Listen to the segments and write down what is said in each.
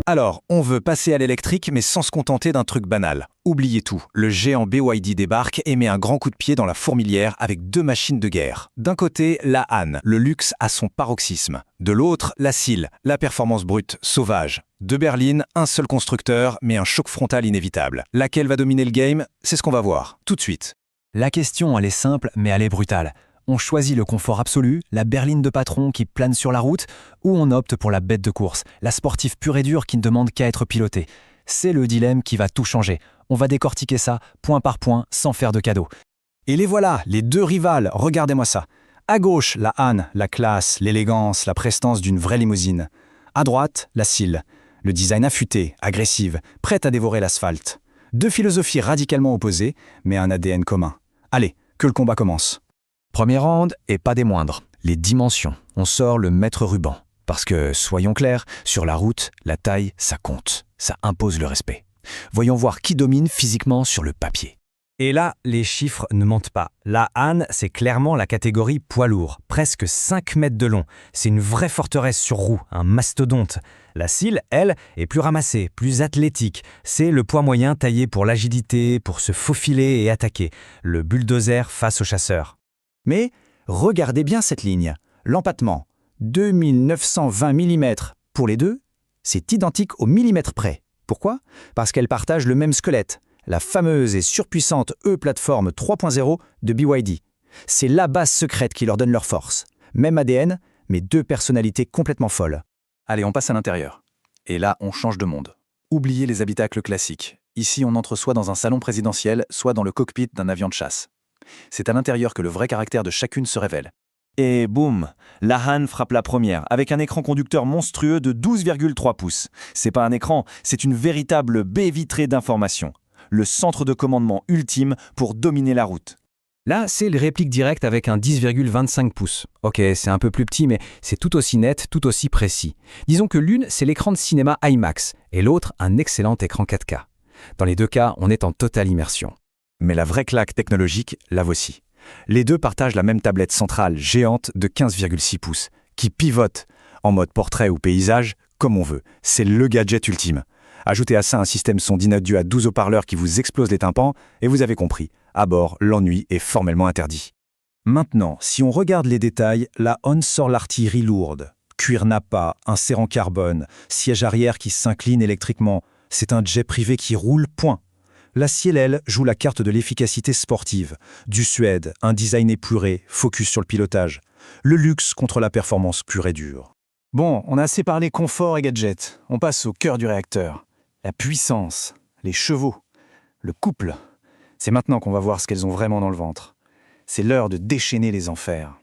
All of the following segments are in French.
Alors, on veut passer à l'électrique, mais sans se contenter d'un truc banal. Oubliez tout, le géant BYD débarque et met un grand coup de pied dans la fourmilière avec deux machines de guerre. D'un côté, la Han, le luxe à son paroxysme. De l'autre, la SEAL, la performance brute, sauvage. De berline, un seul constructeur, mais un choc frontal inévitable. Laquelle va dominer le game? C'est ce qu'on va voir, tout de suite. La question, elle est simple, mais elle est brutale. On choisit le confort absolu, la berline de patron qui plane sur la route, ou on opte pour la bête de course, la sportive pure et dure qui ne demande qu'à être pilotée. C'est le dilemme qui va tout changer. On va décortiquer ça, point par point, sans faire de cadeaux. Et les voilà, les deux rivales, regardez-moi ça. À gauche, la Han, la classe, l'élégance, la prestance d'une vraie limousine. À droite, la SEAL, le design affûté, agressive, prête à dévorer l'asphalte. Deux philosophies radicalement opposées, mais un ADN commun. Allez, que le combat commence. Premier round, et pas des moindres, les dimensions. On sort le mètre ruban. Parce que, soyons clairs, sur la route, la taille, ça compte. Ça impose le respect. Voyons voir qui domine physiquement sur le papier. Et là, les chiffres ne mentent pas. La Han, c'est clairement la catégorie poids lourd, presque 5 mètres de long. C'est une vraie forteresse sur roue, un mastodonte. La SEAL, elle, est plus ramassée, plus athlétique. C'est le poids moyen taillé pour l'agilité, pour se faufiler et attaquer. Le bulldozer face au chasseur. Mais regardez bien cette ligne. L'empattement, 2920 mm pour les deux, c'est identique au millimètre près. Pourquoi? Parce qu'elles partagent le même squelette, la fameuse et surpuissante E-Plateforme 3.0 de BYD. C'est la base secrète qui leur donne leur force. Même ADN, mais deux personnalités complètement folles. Allez, on passe à l'intérieur. Et là, on change de monde. Oubliez les habitacles classiques. Ici, on entre soit dans un salon présidentiel, soit dans le cockpit d'un avion de chasse. C'est à l'intérieur que le vrai caractère de chacune se révèle. Et boum, la Han frappe la première, avec un écran conducteur monstrueux de 12,3 pouces. C'est pas un écran, c'est une véritable baie vitrée d'information. Le centre de commandement ultime pour dominer la route. Là, c'est le réplique direct avec un 10,25 pouces. Ok, c'est un peu plus petit, mais c'est tout aussi net, tout aussi précis. Disons que l'une, c'est l'écran de cinéma IMAX, et l'autre, un excellent écran 4K. Dans les deux cas, on est en totale immersion. Mais la vraie claque technologique, la voici. Les deux partagent la même tablette centrale géante de 15,6 pouces, qui pivote en mode portrait ou paysage, comme on veut. C'est le gadget ultime. Ajoutez à ça un système son inaudible à 12 haut-parleurs qui vous explose les tympans, et vous avez compris, à bord, l'ennui est formellement interdit. Maintenant, si on regarde les détails, la Han sort l'artillerie lourde. Cuir nappa, insert carbone, siège arrière qui s'incline électriquement. C'est un jet privé qui roule, point. La SEAL, elle, joue la carte de l'efficacité sportive. Du suède, un design épuré, focus sur le pilotage. Le luxe contre la performance pure et dure. Bon, on a assez parlé confort et gadget. On passe au cœur du réacteur. La puissance, les chevaux, le couple. C'est maintenant qu'on va voir ce qu'elles ont vraiment dans le ventre. C'est l'heure de déchaîner les enfers.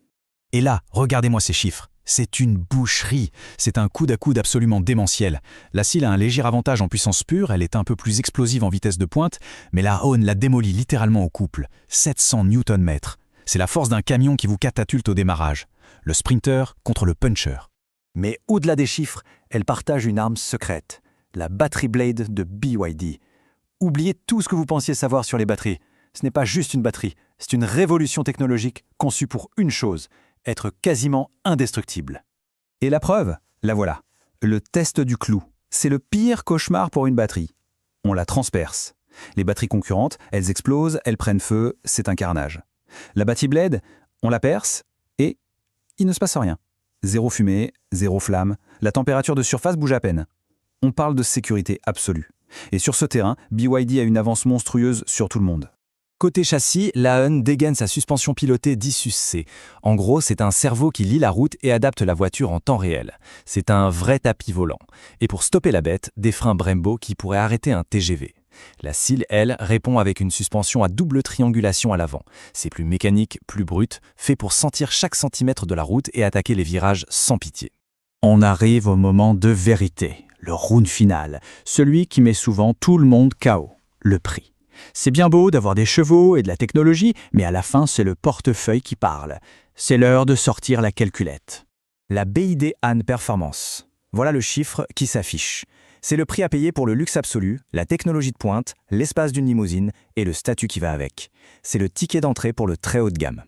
Et là, regardez-moi ces chiffres. C'est une boucherie. C'est un coude à coude absolument démentiel. La SEAL a un léger avantage en puissance pure, elle est un peu plus explosive en vitesse de pointe, mais la Han la démolit littéralement au couple. 700 Nm. C'est la force d'un camion qui vous catapulte au démarrage. Le sprinter contre le puncher. Mais au-delà des chiffres, elles partagent une arme secrète, la Battery Blade de BYD. Oubliez tout ce que vous pensiez savoir sur les batteries. Ce n'est pas juste une batterie, c'est une révolution technologique conçue pour une chose, être quasiment indestructible. Et la preuve, la voilà. Le test du clou. C'est le pire cauchemar pour une batterie. On la transperce. Les batteries concurrentes, elles explosent, elles prennent feu, c'est un carnage. La Battery Blade, on la perce et il ne se passe rien. Zéro fumée, zéro flamme, la température de surface bouge à peine. On parle de sécurité absolue. Et sur ce terrain, BYD a une avance monstrueuse sur tout le monde. Côté châssis, la Han dégaine sa suspension pilotée d'Issus-C. En gros, c'est un cerveau qui lit la route et adapte la voiture en temps réel. C'est un vrai tapis volant. Et pour stopper la bête, des freins Brembo qui pourraient arrêter un TGV. La SEAL, elle, répond avec une suspension à double triangulation à l'avant. C'est plus mécanique, plus brut, fait pour sentir chaque centimètre de la route et attaquer les virages sans pitié. On arrive au moment de vérité, le round final, celui qui met souvent tout le monde KO, le prix. C'est bien beau d'avoir des chevaux et de la technologie, mais à la fin, c'est le portefeuille qui parle. C'est l'heure de sortir la calculette. La BYD Han Performance. Voilà le chiffre qui s'affiche. C'est le prix à payer pour le luxe absolu, la technologie de pointe, l'espace d'une limousine et le statut qui va avec. C'est le ticket d'entrée pour le très haut de gamme.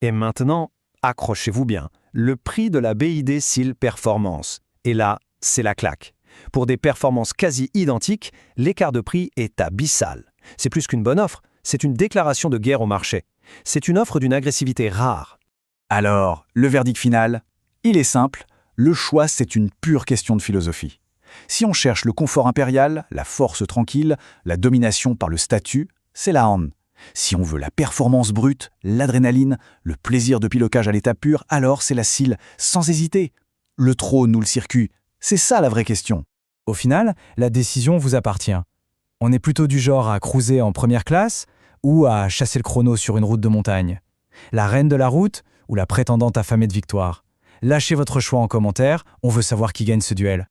Et maintenant, accrochez-vous bien, le prix de la BYD SEAL Performance. Et là, c'est la claque. Pour des performances quasi identiques, l'écart de prix est abyssal. C'est plus qu'une bonne offre, c'est une déclaration de guerre au marché. C'est une offre d'une agressivité rare. Alors, le verdict final? Il est simple, le choix c'est une pure question de philosophie. Si on cherche le confort impérial, la force tranquille, la domination par le statut, c'est la Han. Si on veut la performance brute, l'adrénaline, le plaisir de pilotage à l'état pur, alors c'est la Seal, sans hésiter. Le trône ou le circuit, c'est ça la vraie question. Au final, la décision vous appartient. On est plutôt du genre à cruiser en première classe ou à chasser le chrono sur une route de montagne. La reine de la route ou la prétendante affamée de victoire. Lâchez votre choix en commentaire, on veut savoir qui gagne ce duel.